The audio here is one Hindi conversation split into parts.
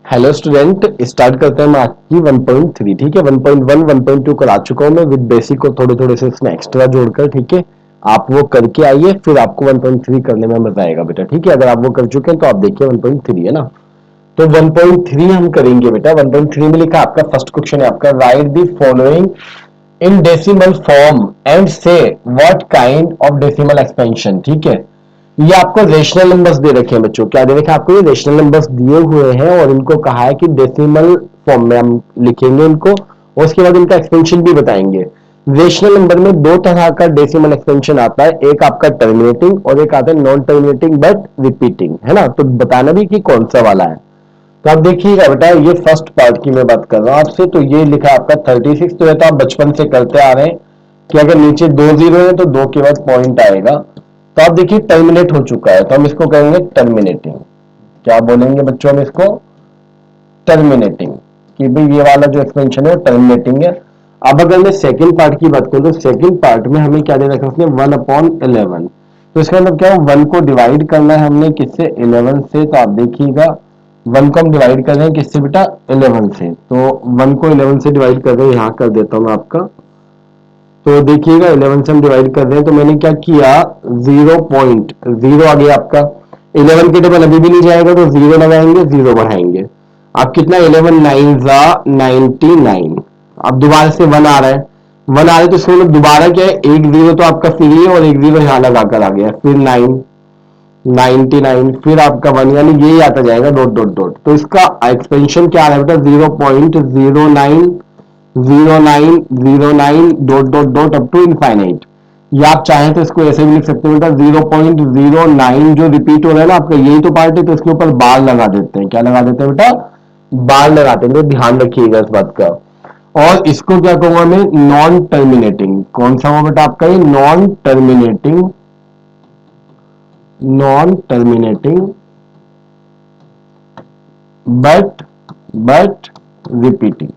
हेलो स्टूडेंट, स्टार्ट करते हैं हम आज की 1.3। ठीक है, 1.1 1.2 करा चुका हूं मैं विद बेसिक को थोड़े थोड़े से इसमें एक्स्ट्रा जोड़कर। ठीक है, आप वो करके आइए, फिर आपको 1.3 करने में मजा आएगा बेटा। ठीक है, अगर आप वो कर चुके हैं तो आप देखिए 1.3 है ना। तो 1.3 हम करेंगे बेटा। 1.3 में लिखा आपका फर्स्ट क्वेश्चन है आपका, write the following in decimal form and say what kind of decimal expansion. ठीक है, ये आपको रेशनल नंबर्स दे रखे हैं बच्चों। क्या दे रखे हैं आपको? ये रेशनल नंबर्स दिए हुए हैं और इनको कहा है कि डेसिमल फॉर्म में हम लिखेंगे इनको, और उसके बाद इनका एक्सपेंशन भी बताएंगे। रेशनल नंबर में दो तरह का डेसिमल एक्सपेंशन आता है, एक आपका टर्मिनेटिंग और एक आता है नॉन टर्मिनेटिंग बट रिपीटिंग, है ना। तो बताना भी कि कौन सा वाला है। तो आप देखिएगा बेटा, ये फर्स्ट पार्ट की मैं बात कर रहा हूं आपसे। तो ये लिखा है आपका 36। तो ये तो आप बचपन से करते आ रहे हैं कि अगर नीचे दो जीरो है तो दो के बाद पॉइंट आएगा। तो आप देखिए टर्मिनेट हो चुका है, तो हम इसको कहेंगे टर्मिनेटिंग। क्या बोलेंगे बच्चों हम इसको? टर्मिनेटिंग। कि भाई ये वाला जो एक्सपेंशन है वो टर्मिनेटिंग है। अब अगर मैं सेकंड पार्ट की बात करूं तो सेकंड पार्ट में हमें क्या दे रखा है उसने? 1/11। तो इसका मतलब क्या है? 1 को डिवाइड करना है हमने किससे? 11 से। तो आप देखिएगा 1 को हम डिवाइड कर रहे हैं किससे बेटा? 11 से। तो 1 को 11 से डिवाइड कर रहे हैं, यहां कर देता हूं मैं आपका। तो देखिएगा 11 से हम डिवाइड कर रहे हैं, तो मैंने क्या किया? 0.0 आ गया आपका। 11 के टेबल अभी भी नहीं जाएगा तो जीरो लगाएंगे, जीरो बढ़ाएंगे। अब कितना? 11 9 जा 99। अब दोबारा से 1 आ रहा है, 1 आ रहा है तो इसमें मतलब दोबारा क्या है? एक जीरो तो आपका फ्री है और एक जीरो यहां लगाकर आ गया, फिर 9 99, फिर आपका 1, यानी यही आता जाएगा डॉट डॉट डॉट। तो इसका एक्सपेंशन क्या आ रहा है बेटा? 0.090909 dot dot dot up to infinite. या आप चाहें तो इसको ऐसे भी लिख सकते हो बेटा, 0.09 जो रिपीट हो रहा है ना आपका, यही तो पार्ट है, तो इसके ऊपर बार लगा देते हैं। क्या लगा देते हैं बेटा? बार लगाते हैं। ध्यान रखिएगा इस बात का। और इसको क्या कहूंगा मैं? Non terminating. कौन सा हुआ बेटा आपका? ये non terminating, non terminating but repeating.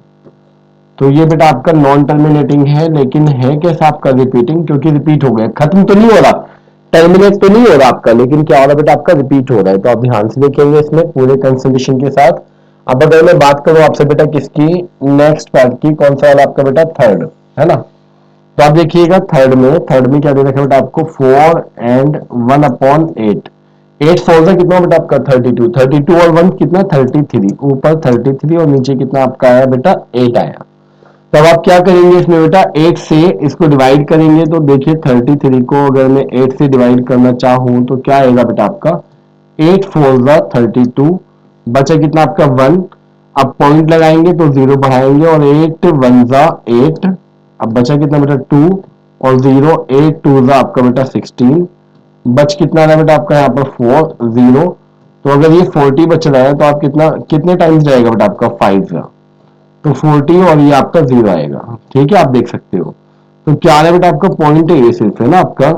तो ये बेटा आपका नॉन टर्मिनेटिंग है, लेकिन है कैसा आपका? रिपीटिंग, क्योंकि रिपीट हो गया, खत्म तो नहीं हो रहा, टर्मिनेट तो नहीं हो रहा आपका, लेकिन क्या हो रहा है बेटा? आपका रिपीट हो रहा है। तो आप ध्यान से देखेंगे इसमें पूरे कंसंट्रेशन के साथ। अब अगर मैं बात करूं आपसे बेटा किसकी? नेक्स्ट पार्ट की। कौन सा वाला आपका बेटा? थर्ड, है ना। तो आप देखिएगा थर्ड में क्या दे रखा है बेटा आपको? 4 एंड 1/8। 8 4 से कितना बेटा आपका? 32। 32 और 1 कितना? 33। ऊपर 33 और नीचे कितना आपका आया बेटा? 8 आया। तब आप क्या करेंगे इसमें बेटा? 8 से इसको डिवाइड करेंगे। तो देखिए 33 को अगर मैं 8 से डिवाइड करना चाहूं तो क्या आएगा बेटा आपका? 8 4 जा 32, बचा कितना आपका? 1। अब पॉइंट लगाएंगे तो जीरो बढ़ाएंगे और 8 1 जा 8। अब बचा कितना बेटा? 2 और जीरो, 8 2 जा आपका बेटा 16। बच कितना रहा बेटा आपका यहाँ पर? 4 0। तो अगर ये 40 बच रहा है तो आप कितना कितने टाइम्स जाएगा बेटा आपका? 5 का। तो 40 और ये आपका जीरो आएगा। ठीक है, आप देख सकते हो। तो क्या है बेटा आपका? पॉइंट है ये सिर्फ, है ना आपका,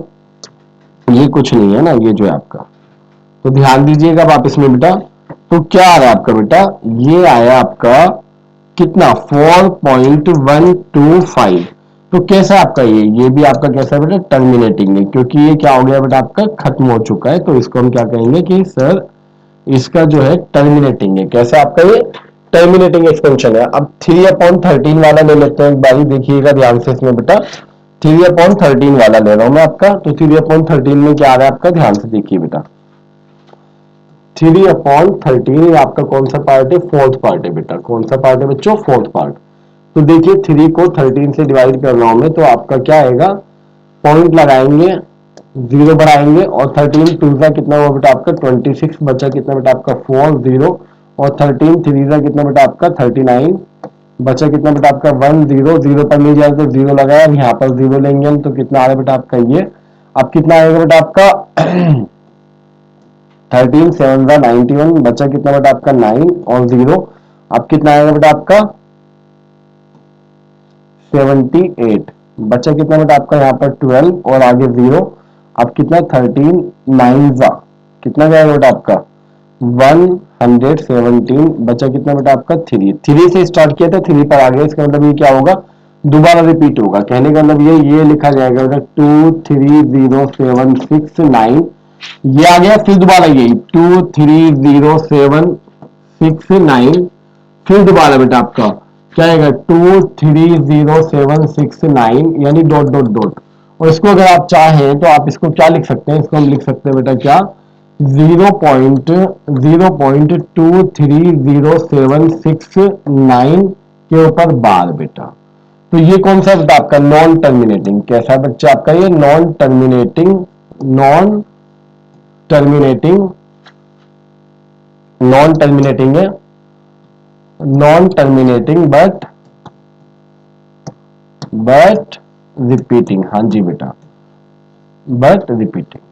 ये कुछ नहीं है ना, ये जो है आपका। तो ध्यान दीजिएगा अब आप इसमें बेटा। तो क्या आ रहा है आपका बेटा? ये आया आपका कितना? 4.125। तो कैसा आपका ये भी आपका कैसा है बेटा? टर्मिनेटिंग है, क्योंकि ये क्या हो गया बेटा आपका? खत्म हो चुका है। तो इसको हम क्या कहेंगे कि सर इसका जो है टर्मिनेटिंग है। कैसे आपका ये टर्मिनेटिंग एक्सपेंशन है। अब 3/13 वाला ले लेते हैं एक बारी, देखिएगा ध्यान से इसमें बेटा। 3/13 वाला ले रहा हूं मैं आपका। तो 3/13 में क्या आ रहा है आपका? ध्यान से देखिए बेटा। 3/13 ये आपका कौन सा पार्ट है? फोर्थ पार्ट है बेटा। कौन सा पार्ट है बच्चों? Fourth part. तो देखिए 3 को 13 से डिवाइड कर रहा हूं मैं, तो आपका क्या आएगा? पॉइंट लगाएंगे, जीरो बढ़ाएंगे और 13 टू का कितना हुआ बेटा आपका? 26। बचा कितना बेटा आपका? 4 0 और 13 3 का कितना बेटा आपका? 39। बचा कितना बेटा आपका? 1 0 0 पर नहीं जाए तो जीरो लगाया, यहाँ पर जीरो लेंगे हम, तो कितना आ रहा है बेटा आपका ये? अब कितना आएगा बेटा आपका? 13 7 का 91। बचा कितना बेटा आपका? 9 और जीरो। अब कितना आएगा बेटा आपका? 78। बचा कितना बेटा आपका? यहाँ पर 12 और आगे जीरो। अब कितना? 13 9 जा कितना जाएगा बेटा आपका? 117। बचा कितना बेटा आपका? 3 से स्टार्ट किया था, 3 पर आ गया। इसका मतलब ये क्या होगा? दोबारा रिपीट होगा। कहने का मतलब ये लिखा जाएगा बेटा 2 3 0 7 6 9। ये आ गया, फिर दोबारा यही 2 3 0 7 9, फिर दोबारा बेटा आपका क्या आएगा 230,769 यानी डॉट डॉट डॉट। और इसको अगर आप चाहें तो आप इसको क्या लिख सकते हैं, इसको हम लिख सकते हैं बेटा क्या 0.0230769 के ऊपर बार बेटा। तो ये कौन सा बेटा आपका नॉन टर्मिनेटिंग, कैसा बच्चा आपका ये non terminating, non terminating, non terminating है, नॉन टर्मिनेटिंग बट रिपीटिंग। हाँ जी बेटा, but repeating,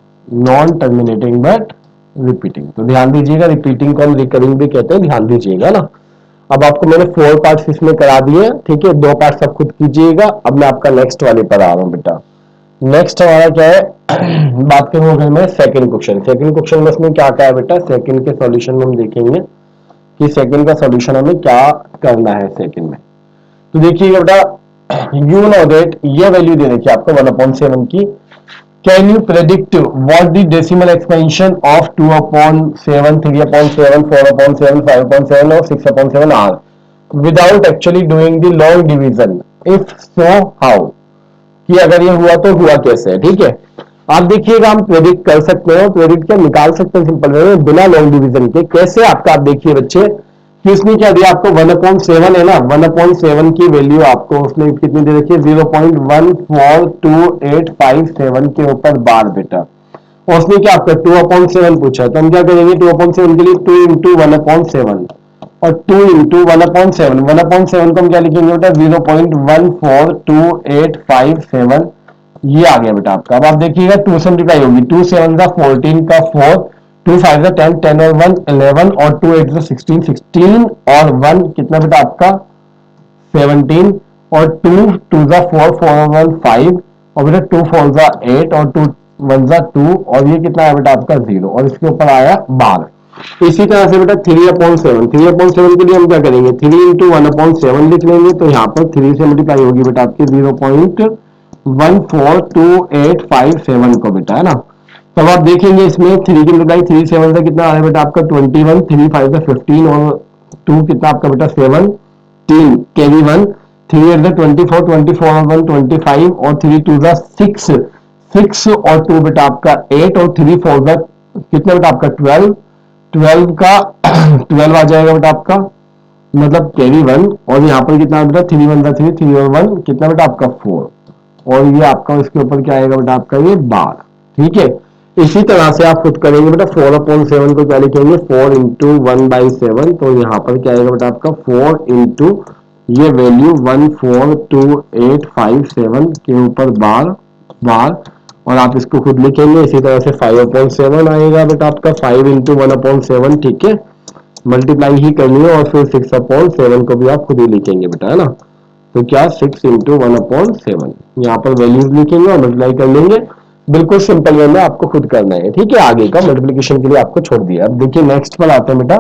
non terminating but repeating. तो ध्यान दीजिएगा, रिपीटिंग को हम रिकरिंग भी कहते हैं, ध्यान दीजिएगा ना। अब आपको मैंने 4 पार्ट्स इसमें करा दिए, ठीक है, 2 पार्ट्स आप खुद कीजिएगा। अब मैं आपका नेक्स्ट वाले पर आ रहा हूं बेटा। नेक्स्ट हमारा क्या है बात करूं अगर मैं सेकंड क्वेश्चन, सेकंड क्वेश्चन में इसमें क्या क्या है बेटा, सेकंड के सॉल्यूशन में हम देखेंगे कि सेकंड का सॉल्यूशन हमें क्या करना है सेकंड में। तो देखिएगा बेटा, यू नो दैट ये वैल्यू दे रखी है आपको 1/7 की। Can you predict what the decimal expansion of 2/7, 3/7, 4/7, 5/7 और 6/7 are without actually doing the long division, if so how. कि अगर ये हुआ तो हुआ कैसे है, ठीक है। आप देखिएगा हम प्रेडिक्ट कर सकते हैं, प्रेडिक्ट क्या निकाल सकते हैं सिंपल वे में बिना लॉन्ग डिवीजन के। कैसे आपका, आप देखिए बच्चे कि उसने क्या दिया आपको 1/7 है ना, 1/7 की वैल्यू आपको उसने कितनी दे रखी है 0.14285 के ऊपर बार बेटा। और उसने क्या आपका 2/7 पूछा, तो हम क्या करेंगे 2/7 के लिए 2 इंटू 1/7 और 2 इंटू 1/7, 1/7 को हम क्या लिखेंगे बेटा 0.14285 ये आ गया बेटा आपका। अब आप देखिएगा 2 से मल्टीप्लाई होगी, 2 7 का 14 का 4, 2 5 का 10, 10 और 1 11 और 2 8 का 16, 16 और 1 कितना बेटा आपका 17 और 2 2 का 4, 4 और 1 5 और बेटा 2 4 का 8 और 2 1 का 2 और ये कितना है बेटा आपका 0 और इसके ऊपर आया 12। इसी तरह से बेटा 3/7, 3/7 के लिए हम क्या करेंगे 3 इंटू 1/7 लिख लेंगे। तो यहाँ पर 3 से मल्टीप्लाई होगी बेटा आपकी 0.14285 को बेटा, है ना। तब आप देखेंगे इसमें 3 की मल्टीप्लाई 3 7 का कितना आ रहा है बेटा आपका 21, 3 5 का 15 और 2 कितना आपका बेटा 7, 3 कैरी 1, 3 8 का 24, 24 और 1 25 और 3 2 का 6, 6 और 2 बेटा आपका 8 और 3 4 का कितना बेटा आपका 12, 12 का 12 आ जाएगा बेटा आपका मतलब कैरी 1 और यहाँ पर कितना बेटा 3 1 का 3, 3 और 1 कितना बेटा आपका 4 और ये आपका इसके ऊपर क्या आएगा बेटा आपका ये 12, ठीक है। इसी तरह से आप खुद करेंगे बेटा 4/7 को क्या लिखेंगे 4 इंटू 1/7, तो यहाँ पर क्या आएगा बेटा आपका 4 इंटू ये वैल्यू 14285 के ऊपर बार और आप इसको खुद लिखेंगे। इसी तरह से 5/7 आएगा बेटा आपका 5 इंटू 1/7, ठीक है, मल्टीप्लाई ही करनी है और फिर 6/7 को भी आप खुद ही लिखेंगे बेटा, है ना। तो क्या 6 इंटू 1/7 यहाँ पर वैल्यूज लिखेंगे और मल्टीप्लाई कर लेंगे। बिल्कुल सिंपल वे में आपको खुद करना है, ठीक है। आगे का मल्टीप्लिकेशन के लिए आपको छोड़ दिया। अब देखिए नेक्स्ट पर आते हैं बेटा।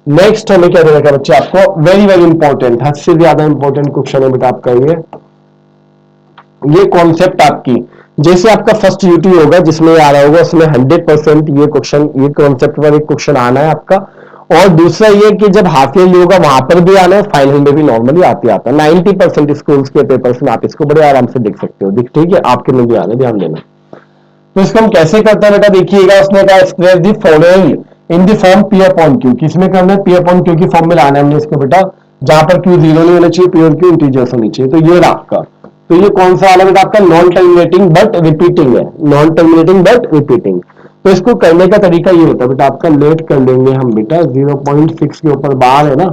नेक्स्ट हमें क्या देगा बच्चे आपको वेरी वेरी इंपॉर्टेंट, हद से ज्यादा इंपॉर्टेंट क्वेश्चन है बेटा आपका ये कॉन्सेप्ट आपकी जैसे आपका फर्स्ट यूटी होगा जिसमें आ रहा होगा उसमें 100% ये क्वेश्चन ये कॉन्सेप्ट पर एक क्वेश्चन आना है आपका। और दूसरा ये कि जब हाफ ईयरली होगा वहां पर भी आना है, फाइनल में भी नॉर्मली आते आता है। 90% स्कूल्स के पेपर्स में आप इसको बड़े आराम से देख सकते हो, ठीक है, आपके में भी आना, ध्यान देना। तो इसको हम कैसे करते हैं बेटा देखिएगा, उसने कहा express the following in the form P upon Q. किसमें करना है पी अपॉन क्यू की फॉर्म में लाना है हमने इसको बेटा, जहां पर क्यू जीरो नहीं होना चाहिए, पी और क्यू इंटीजर्स होनी चाहिए। तो ये रहा आपका, तो ये कौन सा वाला बेटा आपका नॉन टर्मिनेटिंग बट रिपीटिंग है, नॉन टर्मिनेटिंग बट रिपीटिंग। तो इसको करने का तरीका ये होता है बेटा आपका, लेट कर लेंगे हम बेटा 0.6 के ऊपर बार है ना,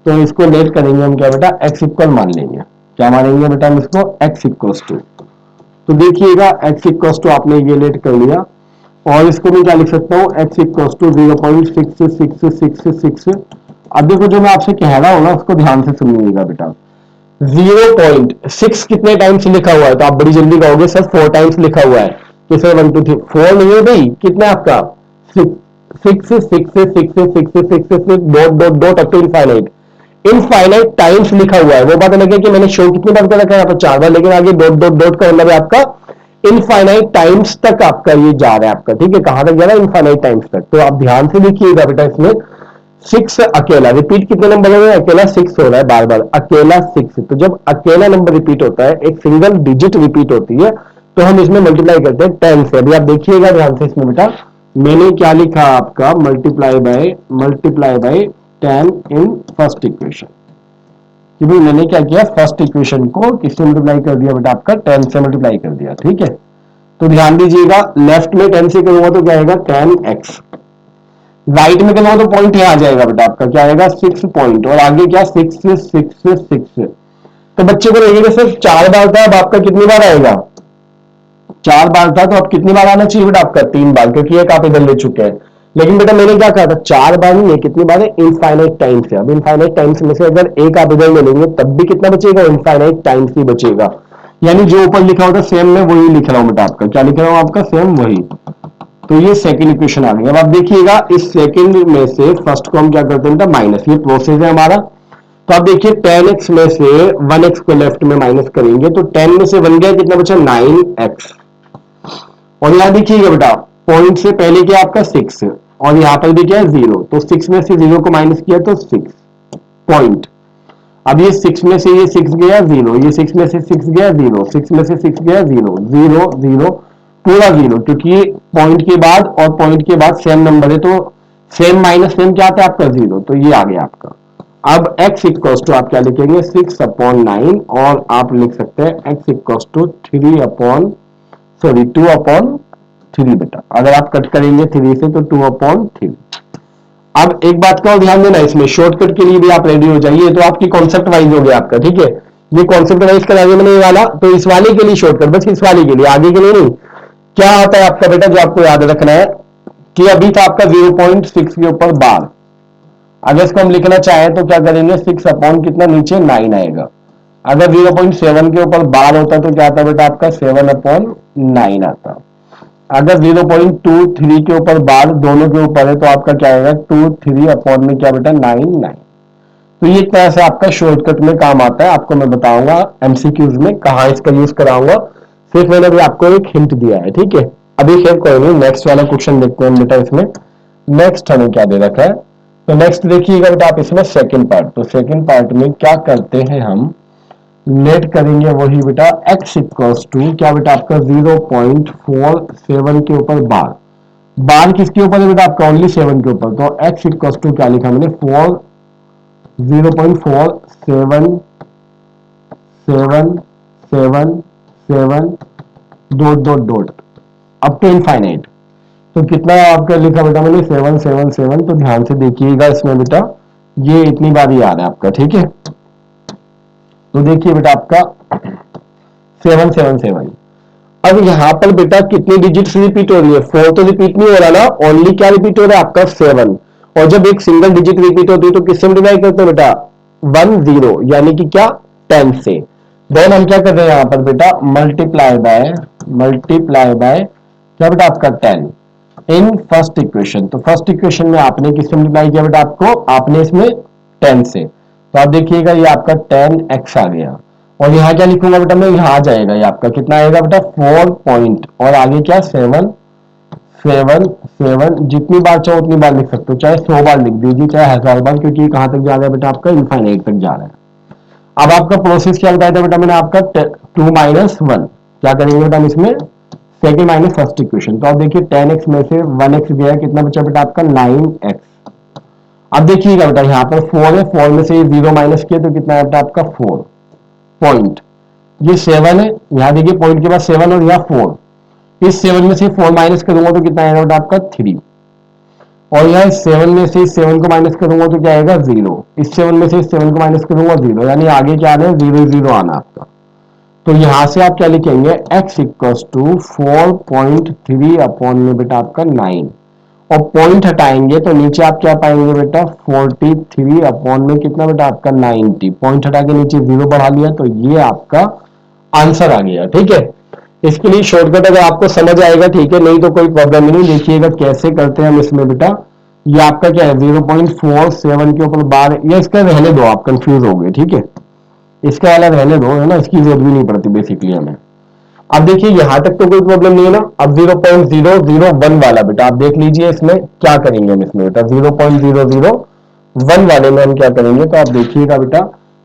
तो इसको लेट करेंगे हम क्या बेटा x इक्वल मान लेंगे। क्या मानेंगे बेटा हम इसको x इक्वल्स टू, तो देखिएगा x इक्वल्स टू आपने ये लेट कर लिया और इसको मैं क्या लिख सकता हूँ x इक्वल्स टू 0.6666। अब देखो जो मैं आपसे कह रहा हूँ ना उसको ध्यान से सुनिएगा बेटा। 0.6 कितने टाइम्स लिखा हुआ है, तो आप बड़ी जल्दी कहोगे सर 4 टाइम्स लिखा हुआ है कि सर 1 2 3 4 नहीं है भाई, कितना आपका 6 6 dot dot dot up to infinite times लिखा हुआ है। वो बात अलग है कि मैंने शो कितनी बार कर रखा है यहाँ पर 4 बार, लेकिन आगे डॉट डॉट डॉट का मतलब है आपका इनफाइनाइट टाइम्स तक आपका ये जा रहा है आपका, ठीक है, कहां तक जा रहा है इनफाइनाइट टाइम्स तक। तो आप ध्यान से देखिएगा बेटा इसमें 6 अकेला, रिपीट कितने नंबर हो रहे हैं, अकेला 6 हो रहा है बार बार, अकेला 6। तो जब अकेला नंबर रिपीट होता है, एक सिंगल डिजिट रिपीट होती है, तो हम इसमें मल्टीप्लाई करते हैं 10 से। अभी आप देखिएगा ध्यान से इसमें बेटा, मैंने क्या लिखा आपका, multiply by 10 in first equation, कि भाई मैंने क्या किया, फर्स्ट इक्वेशन को किससे मल्टीप्लाई कर दिया बेटा, आपका 10 से मल्टीप्लाई कर दिया, ठीक है। तो ध्यान दीजिएगा, लेफ्ट में 10 से करूंगा तो क्या आएगा 10x, राइट में करूंगा तो पॉइंट यहाँ आ जाएगा बेटा आपका, क्या आएगा 6 पॉइंट, और आगे क्या 6 तो बच्चे को रहेगा सिर्फ 4 बार था, अब आपका कितनी बार आएगा, 4 बार था, तो अब कितनी बार आना चाहिए बेटा आपका, 3 बार, क्योंकि एक आप इधर ले चुके हैं। लेकिन बेटा मैंने क्या कहा था, 4 बार नहीं है, कितनी बार है, इनफाइनाइट टाइम्स है। अब इनफाइनाइट टाइम्स में से अगर एक आप इधर ले लेंगे तब भी कितना बचेगा, इनफाइनाइट टाइम्स ही बचेगा। यानी जो ऊपर लिखा होता सेम में वही लिख रहा हूं बेटा आपका, क्या लिख रहा हूं आपका, सेम वही। तो ये सेकंड इक्वेशन आ गई। अब आप देखिएगा, इस सेकंड में से फर्स्ट को हम क्या करते हैं, माइनस, ये प्रोसेस है हमारा। तो आप देखिए 10x में से 1x को लेफ्ट में माइनस करेंगे तो 10 में से 1 गया, कितना बचा 9x। और यहां देखिएगा बेटा, पॉइंट से पहले क्या आपका 6, और यहां पर भी क्या है 0, तो 6 में से 0 को माइनस किया तो 6 पॉइंट। अब ये 6 में से ये 6 गया 0, ये 6 में से 6 गया 0, 6 में से 6 गया 0, 0 0 पूरा 0, क्योंकि पॉइंट के बाद और पॉइंट के बाद सेम नंबर है, तो सेम माइनस सेम क्या आता है आपका 0, तो ये आ गया आपका। अब x इक्वल्स टू आप क्या लिखेंगे 6/9, और आप लिख सकते हैं x इक्वल्स टू 2/3 बेटा। अगर आप कट करेंगे 3 से तो 2/3। अब एक बात का और ध्यान देना, इसमें शॉर्टकट के लिए भी आप रेडी हो जाइए, तो आपकी कॉन्सेप्ट वाइज हो गया आपका, ठीक है। ये कॉन्सेप्ट वाइज करा दिया मैंने ये वाला, तो इस वाले के लिए शॉर्टकट, बस इस वाले के लिए, आगे के लिए नहीं। क्या आता है आपका बेटा, जो आपको याद रखना है कि अभी था आपका 0.6 के ऊपर बार, अगर इसको हम लिखना चाहें तो क्या करेंगे, 6 अपॉन कितना नीचे 9 आएगा। अगर 0.7 के ऊपर बार होता तो क्या आता बेटा आपका 7/9 आता। अगर 0.23 के ऊपर बार दोनों के ऊपर है तो आपका क्या आएगा 23 अपॉन में क्या बेटा 9। तो ये तरह से आपका शॉर्टकट में काम आता है, आपको मैं बताऊंगा एमसीक्यूज में कहां इसका यूज कराऊंगा, सिर्फ मैंने भी आपको एक हिंट दिया है, ठीक है। अभी फिर कोई नहीं, नेक्स्ट वाला क्वेश्चन देखते हैं बेटा। इसमें नेक्स्ट हमें क्या दे रखा है, तो नेक्स्ट देखिएगा बेटा आप इसमें सेकंड पार्ट। तो सेकंड पार्ट में क्या करते हैं हम, लेट करेंगे वही बेटा x इक्वल्स टू क्या बेटा आपका 0.47 के ऊपर बार, बार किसके ऊपर है बेटा आपका ओनली 7 के ऊपर, तो x इक्वल्स टू क्या लिखा मैंने 0.4777 dot dot dot up to infinite. तो कितना आपका लिखा बेटा मैंने 777। तो ध्यान से देखिएगा इसमें बेटा, ये इतनी बार ही आ रहा है आपका, ठीक है। तो देखिए बेटा आपका 777। अब यहां पर बेटा कितनी डिजिट्स रिपीट हो रही है, 4 तो रिपीट नहीं हो रहा ना, ओनली क्या रिपीट हो रहा है आपका 7। और जब एक सिंगल डिजिट रिपीट होती है तो किससे मल्टीप्लाई करते हैं बेटा 10, यानी कि क्या 10 से। देन हम क्या कर रहे हैं यहां पर बेटा मल्टीप्लाई बाय क्या बेटा आपका 10 इन फर्स्ट इक्वेशन। तो फर्स्ट इक्वेशन में आपने किससे मल्टीप्लाई किया बेटा आपको, आपने इसमें 10 से। तो आप देखिएगा ये आपका 10x आ गया, और यहाँ क्या लिखूंगा बेटा मैं, यहाँ आ जाएगा ये आपका कितना आएगा बेटा 4 पॉइंट, और आगे क्या 7 7 7, जितनी बार चाहो उतनी बार लिख सकते हो, चाहे 100 बार लिख दीजिए, चाहे 1000 बार, क्योंकि कहां तक जा रहा है बेटा आपका इनफाइनाइट तक जा रहा है। अब आपका प्रोसेस क्या बताया था बेटा मैंने आपका 2 - 1, क्या करेंगे बेटा हम इसमें सेकंड माइनस फर्स्ट इक्वेशन। तो आप देखिए 10x में से 1x गया, कितना बचा बेटा आपका 9x। अब देखिएगा बेटा यहाँ पर 4 है, 4 में से 0 माइनस किया तो कितना है बेटा आपका 4 पॉइंट, ये 7 है, यहाँ देखिए पॉइंट के बाद 7 और यहाँ 4, इस 7 में से 4 माइनस करूंगा तो कितना आएगा बेटा आपका 3, और यहाँ 7 में से 7 को माइनस करूंगा तो क्या आएगा 0, इस 7 में से 7 को माइनस करूंगा 0, यानी आगे क्या आना है 0 0 आना आपका। तो यहां से आप क्या लिखेंगे x इक्वल्स टू 4.3 अपॉन में बेटा आपका 9, और पॉइंट हटाएंगे तो नीचे आप क्या पाएंगे बेटा 43 अपॉन में कितना बेटा आपका 90, पॉइंट हटा के नीचे 0 बढ़ा लिया, तो ये आपका आंसर आ गया, ठीक है। इसके लिए शॉर्टकट अगर आपको समझ आएगा ठीक है, नहीं तो कोई प्रॉब्लम नहीं। देखिएगा कैसे करते हैं हम इसमें बेटा, ये आपका क्या है 0.47 के ऊपर बार, ये इसका रहने दो, आप कंफ्यूज हो गए, ठीक है, इसका वाला रहने दो, है ना, इसकी जरूरत भी नहीं पड़ती बेसिकली हमें। अब देखिए यहां तक तो कोई प्रॉब्लम नहीं है ना। अब 0.001 वाला बेटा आप देख लीजिए, इसमें क्या करेंगे हम इसमें बेटा 0.001 वन वाले में हम क्या करेंगे, तो आप देखिएगा बेटा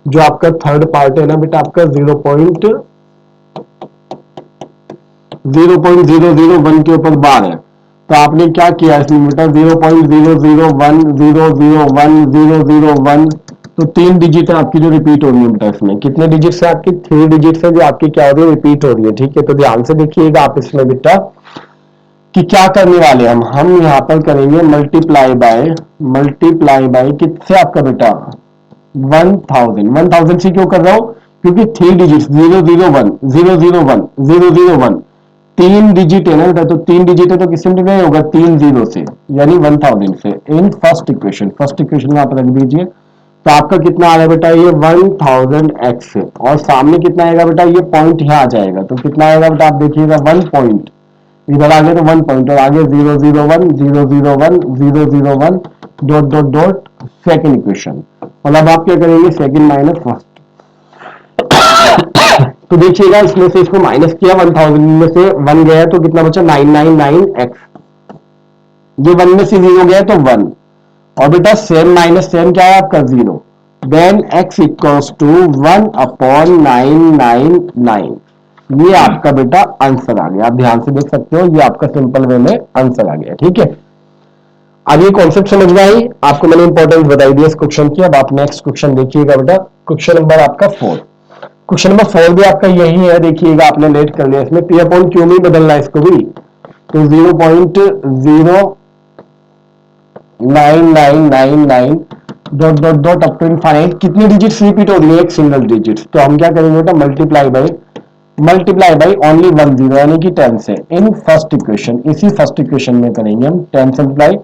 जो आपका थर्ड पार्ट है ना बेटा आपका 0.001 के ऊपर बार है, तो आपने क्या किया इसमें बेटा 0.001 तो 3 डिजिट है आपकी जो रिपीट हो रही है बेटा। इसमें कितने डिजिट है आपकी, 3 डिजिट है जो आपकी क्या हो रही है, रिपीट हो रही है। ठीक है, तो ध्यान से देखिएगा आप इसमें बेटा कि क्या करने वाले हम यहाँ पर करेंगे मल्टीप्लाई बाय किससे आपका बेटा 1000 से क्यों कर रहा हूं, क्योंकि 3 डिजिट 001 तीन डिजिट है ना बेटा, तो 3 डिजिट है तो किससे मल्टीप्लाई होगा 30 से, यानी 1000 से। इन फर्स्ट इक्वेशन में आप रख दीजिए, तो आपका कितना आ रहा है बेटा ये 1000x, और सामने कितना आएगा बेटा ये पॉइंट यहाँ आ जाएगा, तो कितना आएगा बेटा आप देखिएगा 1 पॉइंट, इधर आगे तो 1 पॉइंट और आगे 001 dot dot dot second equation. और अब आप क्या करेंगे सेकेंड माइनस फर्स्ट, तो देखिएगा इसमें से इसको माइनस किया 1000 में से 1 गया तो कितना बचा 999x, ये 1 में से 0 गया तो 1, और बेटा सेम माइनस सेम क्या है आपका 0, देन x इक्वल्स टू 1/999, ये आपका बेटा आंसर आ गया। आप ध्यान से देख सकते हो ये आपका सिंपल वे में आंसर आ गया। ठीक है, अब ये कॉन्सेप्ट समझ में आई आपको, मैंने इंपॉर्टेंस बताई दी इस क्वेश्चन की। अब आप नेक्स्ट क्वेश्चन देखिएगा बेटा, क्वेश्चन नंबर आपका 4। क्वेश्चन नंबर 4 भी आपका यही है, देखिएगा आपने लेट कर लिया इसमें, पी अपॉन क्यू में बदलना है इसको भी, तो 0.09999 dot dot dot up to infinite, कितनी डिजिट्स रिपीट हो रही है, एक सिंगल डिजिट, तो हम क्या करेंगे बेटा मल्टीप्लाई बाई ओनली 1 0 यानी कि 10 से, इन फर्स्ट इक्वेशन, इसी फर्स्ट इक्वेशन में करेंगे हम 10 से मल्टीप्लाई,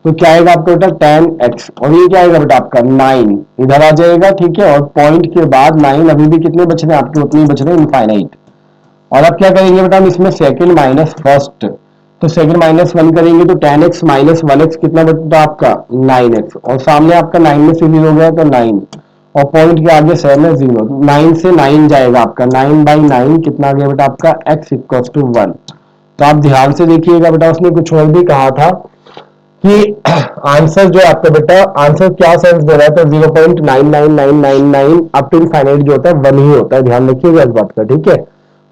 तो क्या आएगा आपका बेटा 10x, और ये क्या आएगा बेटा आपका 9 इधर आ जाएगा। ठीक है, और पॉइंट के बाद 9 अभी भी कितने बच रहे हैं आपके, उतने बच रहे हैं इनफाइनाइट। और अब क्या करेंगे बेटा हम इसमें सेकंड माइनस फर्स्ट, तो सेकंड माइनस 1 करेंगे तो 10x माइनस 1x कितना बचता आपका 9x, और सामने आपका 9 में से 0 गया तो 9, और पॉइंट के आगे 7 है 0, 9 से 9 जाएगा आपका 9/9 कितना गया बेटा आपका x इक्वल्स टू 1। तो आप ध्यान से देखिएगा बेटा, उसने कुछ और भी कहा था कि आंसर जो आपका बेटा आंसर क्या सेंस दे रहा है, तो 0.99999 अप टू इनफाइनाइट जो होता है 1 ही होता है, ध्यान रखिएगा इस बात का। ठीक है,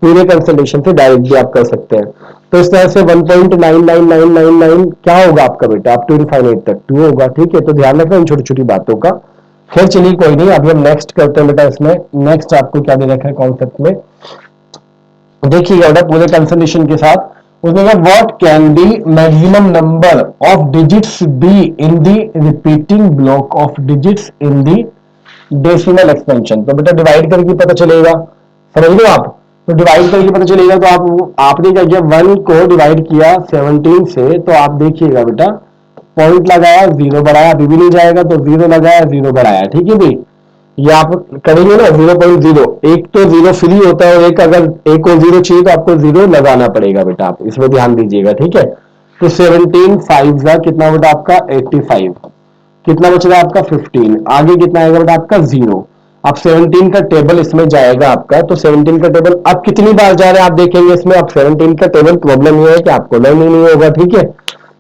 पूरे कंसल्टेशन से डायरेक्ट भी आप कर सकते हैं, तो इस तरह से 1.99999 क्या होगा आपका बेटा अप टू इनफाइनाइट तक 2 होगा। ठीक है, तो ध्यान रखना इन छोटी छोटी बातों का। खैर चलिए कोई नहीं, अभी हम नेक्स्ट करते हैं बेटा। इसमें नेक्स्ट आपको क्या दे रखा है कॉन्सेप्ट में, देखिएगा बेटा पूरे कंसल्टेशन के साथ, उसमें what can be maximum number of digits be in the repeating block of digits in the decimal expansion. तो बेटा डिवाइड करके पता चलेगा, समझ लो आप, तो डिवाइड करके पता चलेगा, तो आपने क्या किया 1 को डिवाइड किया 17 से, तो आप देखिएगा बेटा पॉइंट लगाया 0 बढ़ाया, अभी भी नहीं जाएगा तो 0 लगाया 0 बढ़ाया। ठीक है भाई, ये आप करेंगे ना 0.0, एक तो 0 फ्री होता है और एक अगर एक को 0 चाहिए तो आपको 0 लगाना पड़ेगा बेटा, आप इसमें ध्यान दीजिएगा। ठीक है, तो 17 5 का कितना बेटा आपका 85, कितना बच रहा है आपका 15, आगे कितना आएगा बेटा आपका 0। अब 17 का टेबल इसमें जाएगा आपका, तो 17 का टेबल अब कितनी बार जा रहे हैं आप देखेंगे इसमें। अब 17 का टेबल प्रॉब्लम ये है कि आपको लर्निंग नहीं होगा। ठीक है,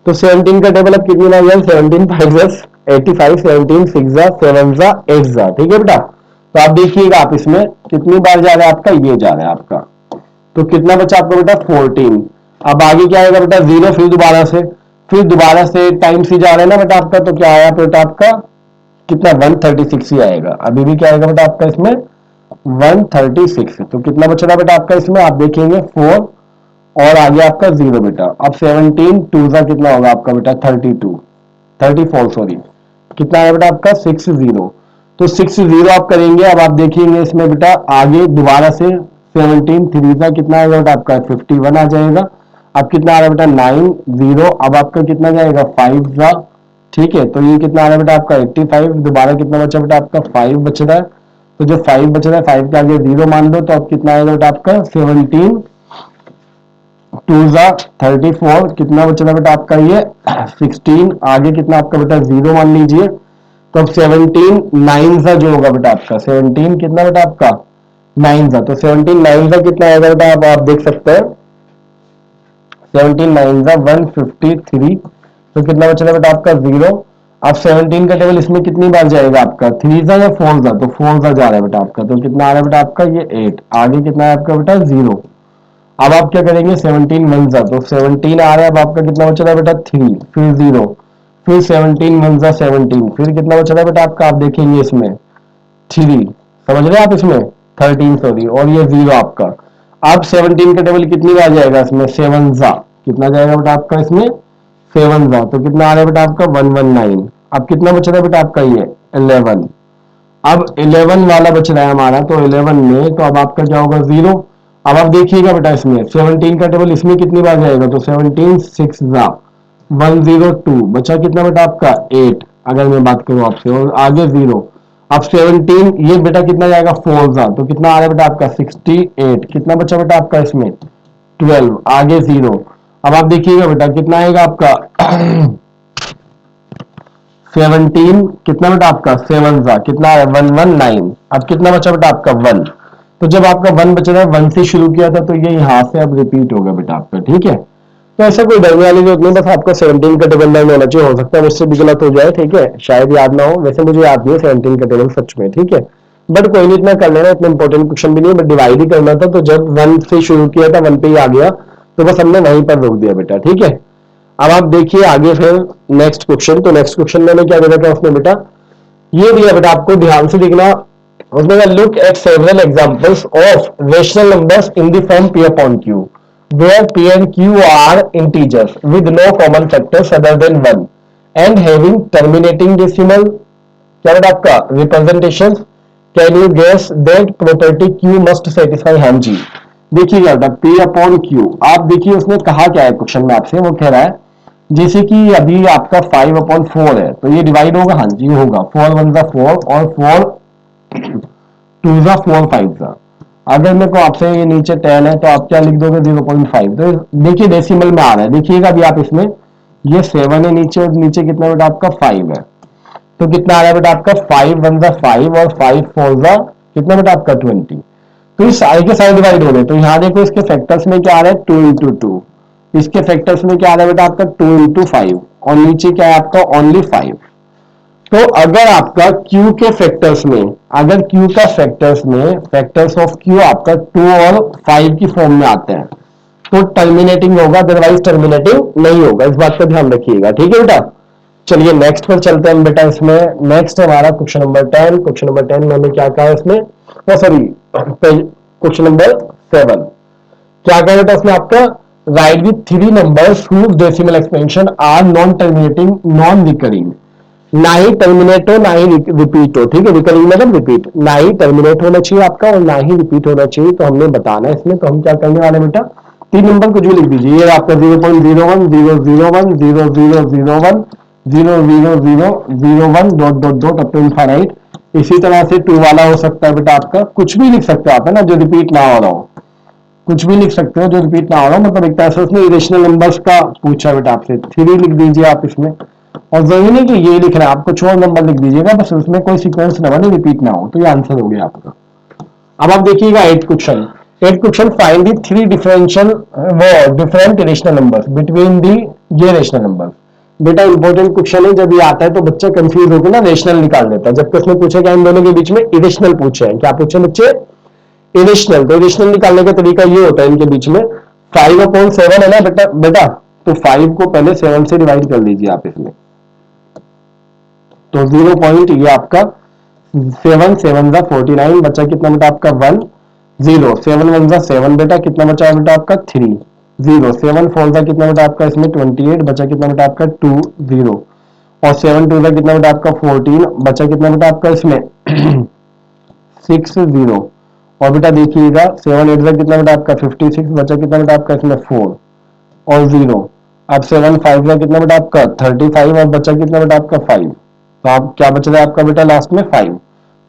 तो 17 का टेबल अब कितनी बार जाए, 17 5 85, 17 6 7 8, ठीक है बेटा। तो आप देखिएगा आप इसमें कितनी बार जा रहा है आपका, ये जा रहा है आपका, तो कितना बचा आपका बेटा 14। अब आगे क्या आएगा बेटा 0, फिर दोबारा से टाइम से जा रहा है ना बेटा आपका, तो क्या आया बेटा आपका कितना 136 ही आएगा। अभी भी क्या आएगा बेटा आपका इसमें 136, तो कितना बच रहा है बेटा आपका इसमें, आप देखेंगे 4 और आगे आपका 0 बेटा। अब 17 2 का कितना होगा आपका बेटा 34 सॉरी, कितना है बेटा आपका 60, तो 60 आप करेंगे। अब आप देखिएंगे इसमें बेटा आगे दोबारा से 17 3 का कितना आएगा बेटा आपका 51 आ जाएगा। अब कितना आ रहा है बेटा 9 0, अब आपका कितना जाएगा 5 का, ठीक है, तो ये कितना आ रहा है बेटा आपका 85, दोबारा कितना बचा बेटा आपका 5 बच रहा है, तो जो 5 बच रहा है 5 के आगे 0 मान दो, तो अब कितना आएगा बेटा आपका 17 2 34, कितना बच रहा बेटा आपका ये 16, आगे कितना आपका बेटा 0 मान लीजिए, तो अब 17 9 जो होगा बेटा आपका 17 कितना बेटा आपका 9, तो 17 9 कितना आएगा बेटा आप देख सकते हैं 17 9 153, तो कितना बच रहा बेटा आपका 0। अब 17 का टेबल इसमें कितनी बार जाएगा आपका, 3 जा या 4 जा, तो 4 जा रहा है बेटा आपका, तो कितना आ रहा है बेटा आपका ये 8, आगे कितना है आपका बेटा 0। अब आप क्या करेंगे, 17 वन जा, तो 17 आ रहा है, अब आपका कितना बच रहा है बेटा 3, फिर 0, फिर 17 वन जा 17, फिर कितना बच रहा है बेटा आपका, आप देखेंगे इसमें 3, समझ रहे हैं आप, इसमें 13 सॉरी, और ये 0 आपका। अब 17 का टेबल कितनी बार जाएगा इसमें, 7 जा, कितना जाएगा बेटा आपका इसमें 7 जा, तो कितना आ रहा है बेटा आपका 119। अब कितना बच रहा है बेटा आपका ये 11। अब 11 वाला बच रहा है हमारा, तो 11 में तो अब आपका क्या होगा 0। अब आप देखिएगा बेटा इसमें 17 का टेबल इसमें कितनी बार जाएगा, तो 17 6 जा 102, बचा कितना बेटा आपका 8, अगर मैं बात करूं आपसे, और आगे 0। अब 17 ये बेटा कितना जाएगा 4 जा, तो कितना आ रहा है बेटा आपका 68, कितना बचा बेटा आपका इसमें 12, आगे 0। अब आप देखिएगा बेटा कितना आएगा आपका 17, कितना बेटा आपका 7 जा, कितना है 119। अब कितना बचा बेटा आपका 1, तो जब आपका 1 बच रहा है, 1 से शुरू किया था, तो ये यहाँ से अब रिपीट होगा बेटा आपका, ठीक है। तो ऐसा कोई डरने वाली जरूरत नहीं, बस आपका 17 का टेबल लर्न होना चाहिए, हो सकता है मुझसे भी गलत हो जाए, ठीक है, शायद याद ना हो, वैसे मुझे याद नहीं है 17 का टेबल सच में, ठीक है। बट कोई नहीं, इतना कर लेना, इतना इंपॉर्टेंट क्वेश्चन भी नहीं है, बट डिवाइड ही करना था, तो जब 1 से शुरू किया था 1 पे ही आ गया, तो बस हमने वहीं पर रोक दिया बेटा, ठीक है। अब आप देखिए आगे फिर नेक्स्ट क्वेश्चन, तो नेक्स्ट क्वेश्चन में क्या दे रखा है उसमें बेटा, ये दिया बेटा आपको, ध्यान से देखना। उसमें look at several examples of rational numbers in the form p upon q where p and q are integers with no common factors other than 1 and having terminating decimal, क्या बेटा आपका representation. Can you guess that property q must satisfy, हाँ जी। देखिएगा बेटा p अपॉन q, आप देखिए उसने कहा क्या है क्वेश्चन में आपसे, वो कह रहा है जैसे कि अभी आपका 5 अपॉन 4 है, तो ये डिवाइड होगा, हाँ जी होगा, 4 1 जा 4 और 4 2 जा 4 5 जा। अगर मेरे को आपसे ये नीचे 10 है, तो आप क्या लिख दोगे 0.5, तो देखिए डेसिमल में आ रहा है, देखिएगा अभी आप इसमें ये 7 है नीचे, और नीचे कितना बेटा आपका 5 है, तो कितना आ रहा है बेटा आपका 5 1 जा 5 और 5 4 जा कितना बेटा आपका 20। तो इस सारे के सारे डिवाइड हो रहे, तो यहाँ देखो इसके फैक्टर्स में क्या आ रहा है 2 इंटू 2, इसके फैक्टर्स में क्या आ रहा है बेटा आपका 2 इंटू 5, और नीचे क्या है आपका ओनली 5। तो अगर आपका Q के फैक्टर्स में, अगर Q का फैक्टर्स में फैक्टर्स ऑफ Q आपका 2 और 5 की फॉर्म में आते हैं, तो टर्मिनेटिंग होगा, अदरवाइज टर्मिनेटिंग नहीं होगा, इस बात का ध्यान रखिएगा, ठीक है बेटा। चलिए नेक्स्ट पर चलते हैं बेटा, इसमें नेक्स्ट हमारा क्वेश्चन नंबर 10। क्वेश्चन नंबर 10 मैंने क्या कहा इसमें, सॉरी क्वेश्चन नंबर 7, क्या कह रहा था उसमें आपका, write with 3 numbers whose decimal expansion are non terminating non recurring, ना ही टर्मिनेट हो ना ही रिपीट हो, ठीक है, रिकरिंग मतलब रिपीट, ना ही टर्मिनेट होना चाहिए आपका और ना ही रिपीट होना चाहिए, तो हमने बताना है इसमें। तो हम क्या करने वाले बेटा, 3 नंबर कुछ भी लिख दीजिए, ये आपका 0.01 001 0001 00001 dot dot dot up to infinite. इसी तरह से 2 वाला हो सकता है बेटा आपका, कुछ भी लिख सकते हो आप, है ना, जो रिपीट ना हो रहा हो, कुछ भी लिख सकते हो जो रिपीट ना हो रहा हो, मतलब एक तरह से उसने इरेशनल नंबर्स का पूछा बेटा आपसे, 3 लिख दीजिए आप इसमें, और जरूरी नहीं कि ये लिखना है, आप कुछ और नंबर लिख दीजिएगा, बस उसमें कोई सीक्वेंस ना बने, रिपीट ना हो, तो ये आंसर हो गया आपका। अब आप देखिएगा 8 question, 8 question, find the 3 differential वो different rational numbers between the ये रेशनल नंबर। बेटा इंपॉर्टेंट क्वेश्चन है, जब ये आता है तो बच्चा कंफ्यूज होकर ना रेशनल निकाल देता है, जबकि उसने पूछा क्या इन दोनों के बीच में इरेशनल पूछे हैं, क्या पूछे बच्चे इरेशनल। तो इरेशनल निकालने का तरीका ये होता है इनके बीच में, 5/7 है ना बेटा बेटा, तो 5 को पहले 7 से डिवाइड कर लीजिए आप इसमें, तो 0 पॉइंट ये आपका 7 7 जा 49, बचा कितना बेटा आपका 1 0, 7 1 जा 7 बेटा, कितना बचा बेटा आपका 3 0, 7 4 जा कितना बेटा आपका इसमें 28, बचा कितना बेटा आपका 2 0, और 7 2 जा कितना बेटा आपका 14, बचा कितना बेटा आपका इसमें 6 0, और बेटा देखिएगा 7 8 जा कितना बेटा आपका 56, बचा कितना बेटा आपका इसमें 4 और 0। अब 7 5 जा कितना बेटा आपका 35, और बचा कितना बेटा आपका 5, तो आप क्या बच रहा है आपका बेटा लास्ट में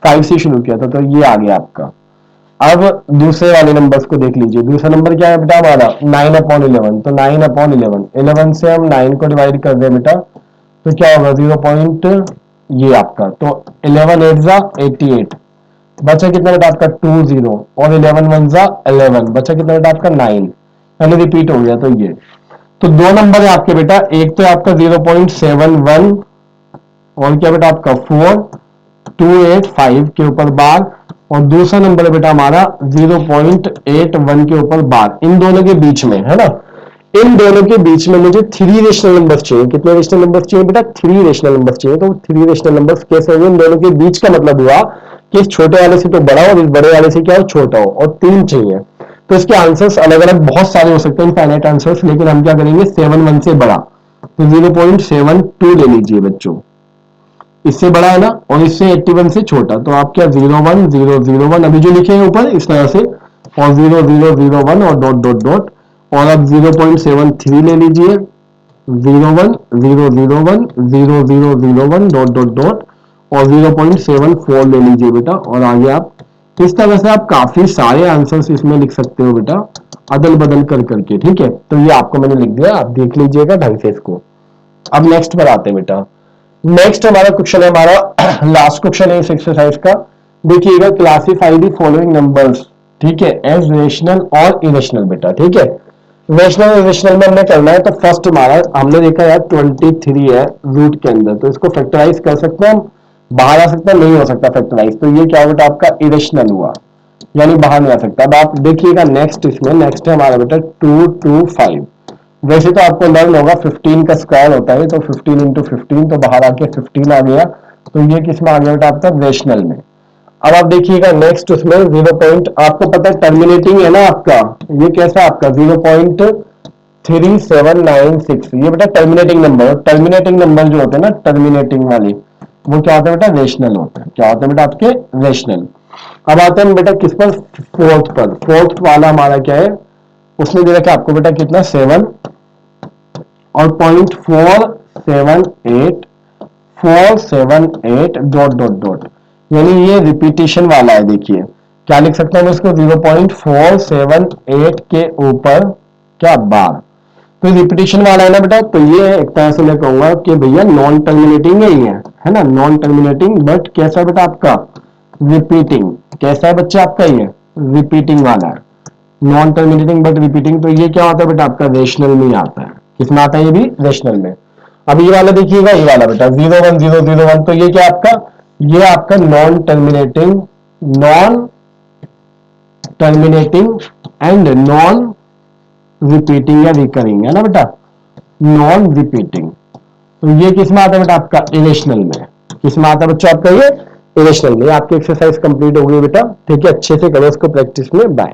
5 से शुरू किया था, तो ये आ गया आपका। अब दूसरे वाले नंबर्स को देख लीजिए, दूसरा नंबर क्या है बेटा हमारा 9/11, तो 9/11, 11 से हम 9 को डिवाइड कर दें बेटा, तो क्या होगा 0 पॉइंट ये आपका, तो 11 8 जा 88, बचा कितना बेटा आपका 2 0, और 11 1 जा 11, बचा कितना बेटा आपका 9, यानी रिपीट हो गया। तो ये तो 2 नंबर है आपके बेटा, एक तो आपका 0.71 और क्या बेटा आपका 4285 के ऊपर बार, और दूसरा नंबर है बेटा हमारा 0.81 के ऊपर बार। इन दोनों के बीच में है ना, इन दोनों के बीच में मुझे 3 रेशनल नंबर चाहिए। कितने रेशनल नंबर चाहिए बेटा? 3 रेशनल नंबर चाहिए। तो 3 रेशनल नंबर कैसे होंगे? इन दोनों के बीच का मतलब हुआ कि इस छोटे वाले से तो बड़ा और इस बड़े वाले से क्या हो? छोटा हो, और 3 चाहिए। तो इसके आंसर्स अलग अलग बहुत सारे हो सकते हैं, इनफाइनाइट आंसर्स, लेकिन हम क्या करेंगे 7 से बड़ा, तो 0.72 ले लीजिए बच्चों। इससे बड़ा है ना, और इससे 81 से छोटा, तो आप क्या 01001 अभी जो लिखे हैं ऊपर इस तरह से, और 0001 और डॉट डॉट डॉट, और अब 0.73 ले लीजिए, 01001 डॉट डॉट डॉट, और 0.74 ले लीजिए बेटा, और आगे आप इस तरह से आप काफी सारे आंसर्स इसमें लिख सकते हो बेटा, अदल बदल कर करके। ठीक है, तो ये आपको मैंने लिख दिया, आप देख लीजिएगा ढंग से इसको। अब नेक्स्ट पर आते हैं बेटा। नेक्स्ट हमारा क्वेश्चन है, हमारा लास्ट क्वेश्चन है इस एक्सरसाइज का। देखिएगा, क्लासिफाई द फॉलोइंग नंबर्स, ठीक है, एज रेशनल और इरेशनल बेटा। ठीक है, रेशनल और इरेशनल में हमने करना है। तो फर्स्ट हमारा हमने देखा यार 23 है रूट के अंदर, तो इसको फैक्टराइज कर सकते हैं हम, बाहर आ सकता है, नहीं हो सकता फैक्टराइज, तो ये क्या होगा आपका इरेशनल हुआ, यानी बाहर नहीं आ सकता। अब आप देखिएगा नेक्स्ट, इसमें नेक्स्ट है हमारा बेटा 225। वैसे तो आपको लर्न होगा 15 का स्क्वायर होता है, तो 15 इंटू 15, तो बाहर आके 15 आ गया, तो ये किस में आ गया बेटा आपका? रेशनल में। अब आप देखिएगा नेक्स्ट उसमें 0 पॉइंट, आपको पता है टर्मिनेटिंग है ना आपका, ये कैसा आपका 0.3796, ये बेटा टर्मिनेटिंग नंबर। टर्मिनेटिंग नंबर जो होते हैं ना, टर्मिनेटिंग वाली, वो क्या होता है बेटा? रेशनल होता है। क्या होता है बेटा आपके? रेशनल। अब आते हैं बेटा किस पर? फोर्थ पर। फोर्थ वाला हमारा क्या है, उसमें दे रखा आपको बेटा कितना? 7 और 0.478 डॉट डॉट डॉट, यानी ये रिपीटिशन वाला है। देखिए क्या लिख सकते हैं इसको? 0.478 के ऊपर क्या बार, तो रिपीटिशन वाला है ना बेटा, तो ये एक तरह से मैं कहूंगा कि भैया नॉन टर्मिनेटिंग नहीं है ना, नॉन टर्मिनेटिंग, बट कैसा बेटा आपका? रिपीटिंग। कैसा है बच्चा आपका? ये रिपीटिंग वाला है, नॉन टर्मिनेटिंग बट रिपीटिंग। तो ये क्या होता है बेटा आपका? रेशनल में आता है। किसमें आता है? ये भी रेशनल में। अब ये वाला देखिएगा, ये वाला बेटा 01001, तो ये क्या आपका? ये आपका non terminating and non repeating या रिकरिंग है ना बेटा, नॉन रिपीटिंग। तो ये किसमें आता है बेटा आपका? इरेशनल में। किसमें आता है बच्चों आपका? ये इरेशनल में। आपकी एक्सरसाइज कंप्लीट हो गई बेटा। ठीक है, अच्छे से करो इसको प्रैक्टिस में। बाय।